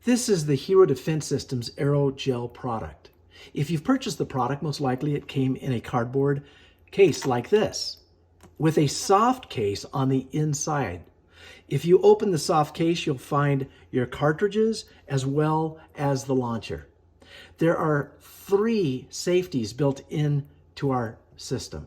This is the AIIRO Defense Systems AIIRO Gel product. If you've purchased the product, most likely it came in a cardboard case like this, with a soft case on the inside. If you open the soft case, you'll find your cartridges as well as the launcher. There are 3 safeties built into our system.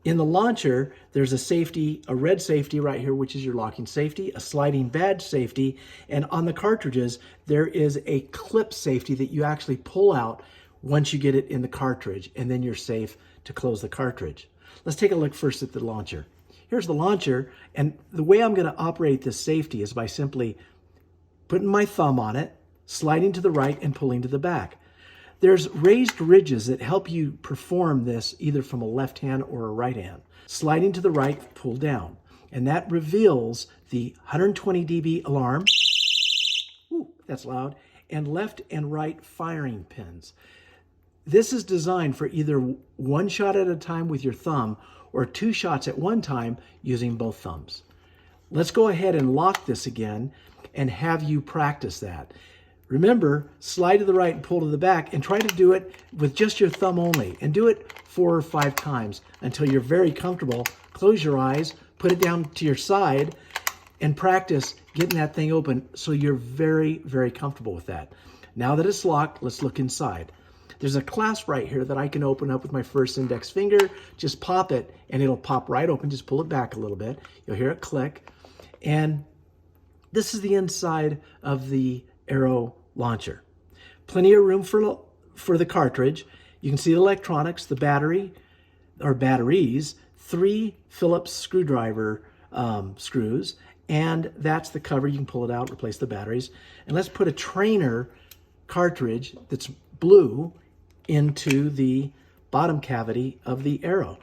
In the launcher, there's a safety, a red safety right here, which is your locking safety, a sliding badge safety, and on the cartridges, there is a clip safety that you actually pull out once you get it in the cartridge, and then you're safe to close the cartridge. Let's take a look first at the launcher. Here's the launcher, and the way I'm going to operate this safety is by simply putting my thumb on it, sliding to the right, and pulling to the back. There's raised ridges that help you perform this either from a left hand or a right hand. Sliding to the right, pull down, and that reveals the 120 dB alarm, ooh, that's loud, and left and right firing pins. This is designed for either 1 shot at a time with your thumb or 2 shots at one time using both thumbs. Let's go ahead and lock this again and have you practice that. Remember, slide to the right and pull to the back, and try to do it with just your thumb only, and do it 4 or 5 times until you're very comfortable. Close your eyes, put it down to your side, and practice getting that thing open so you're very, very comfortable with that. Now that it's locked, let's look inside. There's a clasp right here that I can open up with my first index finger. Just pop it, and it'll pop right open. Just pull it back a little bit. You'll hear it click. And this is the inside of the AIIRO launcher. Plenty of room for the cartridge. You can see the electronics, the battery, or batteries, 3 Phillips screwdriver screws, and that's the cover. You can pull it out, replace the batteries. And let's put a trainer cartridge that's blue into the bottom cavity of the AIIRO.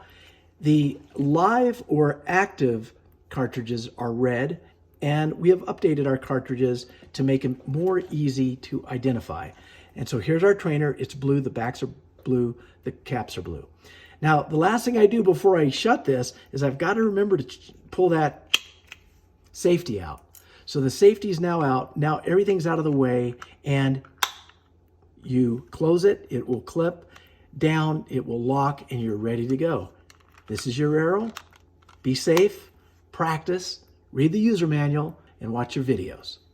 The live or active cartridges are red, and we have updated our cartridges to make them more easy to identify. And so here's our trainer. It's blue, the backs are blue, the caps are blue. Now, the last thing I do before I shut this is I've got to remember to pull that safety out. So the safety is now out. Now everything's out of the way, and you close it, it will clip down, it will lock, and you're ready to go. This is your AIIRO. Be safe, practice, read the user manual, and watch your videos.